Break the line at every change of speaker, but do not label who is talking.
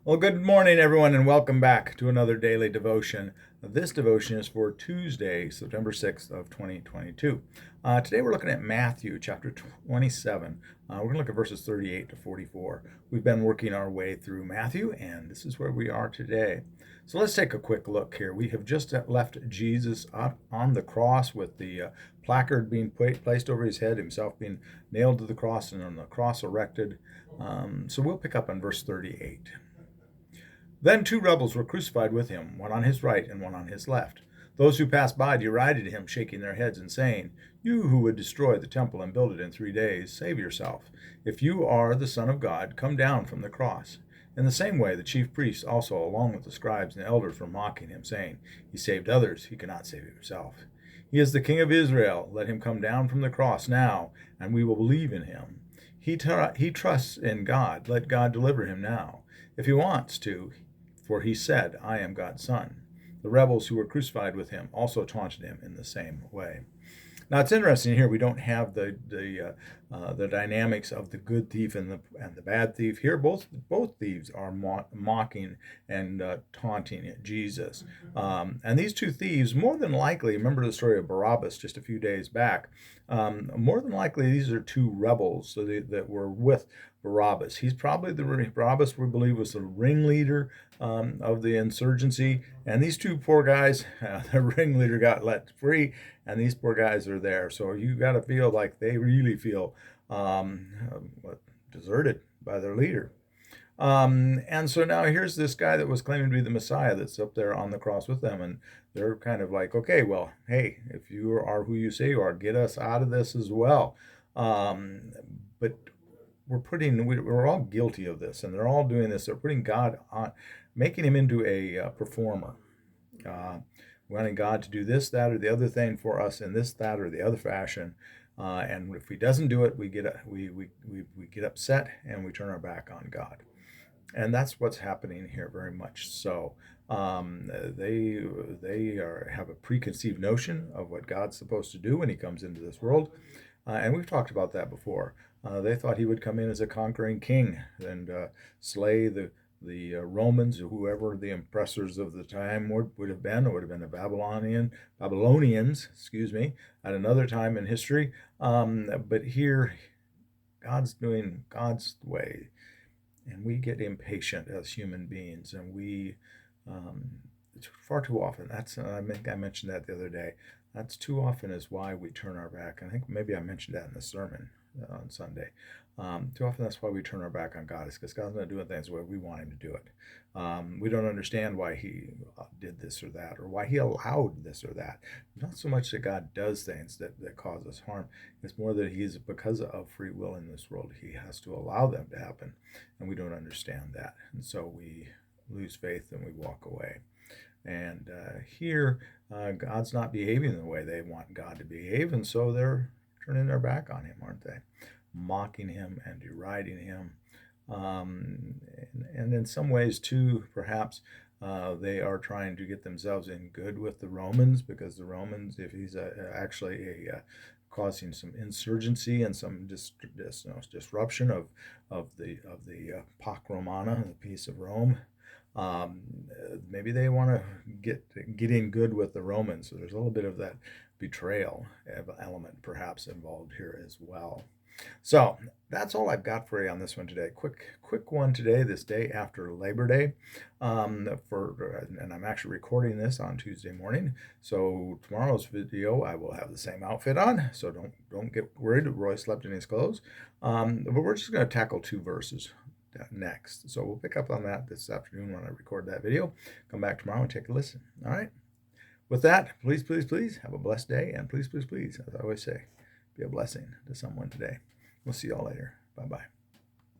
Well, good morning, everyone, and welcome back to another daily devotion. This devotion is for Tuesday, September 6th of 2022. Today we're looking at Matthew chapter 27. We're going to look at verses 38 to 44. We've been working our way through Matthew, and this is where we are today. So let's take a quick look here. We have just left Jesus up on the cross with the placard being placed over his head, himself being nailed to the cross, and on the cross erected. So we'll pick up on verse 38. Then two rebels were crucified with him, one on his right and one on his left. Those who passed by derided him, shaking their heads and saying, "You who would destroy the temple and build it in 3 days, save yourself. If you are the Son of God, come down from the cross." In the same way, the chief priests also, along with the scribes and elders, were mocking him, saying, "He saved others, he cannot save himself. He is the King of Israel. Let him come down from the cross now, and we will believe in him. He trusts in God. Let God deliver him now, if he wants to, for he said, 'I am God's son.'" The rebels who were crucified with him also taunted him in the same way. Now it's interesting here. We don't have the dynamics of the good thief and the bad thief here. Both thieves are mocking and taunting Jesus. And these two thieves, more than likely, remember the story of Barabbas just a few days back. More than likely, these are two rebels that were with Barabbas. He's probably Barabbas, we believe, was the ringleader of the insurgency. And these two poor guys, the ringleader got let free, and these poor guys are there. So you got to feel like they really feel deserted by their leader. And so now here's this guy that was claiming to be the Messiah that's up there on the cross with them. And they're kind of like, okay, well, hey, if you are who you say you are, get us out of this as well. But we're all guilty of this, and they're all doing this. They're putting God on, making him into a performer, wanting God to do this, that, or the other thing for us in this, that, or the other fashion. And if he doesn't do it, we get upset and we turn our back on God. And that's what's happening here, very much so. They have a preconceived notion of what God's supposed to do when he comes into this world. And we've talked about that before. They thought he would come in as a conquering king and slay the Romans, or whoever the oppressors of the time would have been. It would have been the Babylonians, at another time in history. But here, God's doing God's way, and we get impatient as human beings, and it's far too often. I think I mentioned that the other day. That's too often is why we turn our back. I think maybe I mentioned that in the sermon on Sunday. Too often that's why we turn our back on God, is because God's not doing things the way we want him to do it. We don't understand why he did this or that, or why he allowed this or that. Not so much that God does things that cause us harm. It's more that he's, because of free will in this world, he has to allow them to happen, and we don't understand that. And so we lose faith and we walk away. And here, God's not behaving the way they want God to behave, and so they're turning their back on him, aren't they? Mocking him and deriding him. And in some ways, too, perhaps they are trying to get themselves in good with the Romans, because the Romans, if he's actually causing some insurgency and some disruption of the Pax Romana, the peace of Rome. Maybe they want to get in good with the Romans. So there's a little bit of that betrayal element perhaps involved here as well. So that's all I've got for you on this one today. Quick one today, this day after Labor Day. And I'm actually recording this on Tuesday morning. So tomorrow's video, I will have the same outfit on. So don't get worried. Roy slept in his clothes. But we're just going to tackle two verses next. So we'll pick up on that this afternoon when I record that video. Come back tomorrow and take a listen. All right. With that, please have a blessed day. And please, as I always say, be a blessing to someone today. We'll see y'all later. Bye-bye.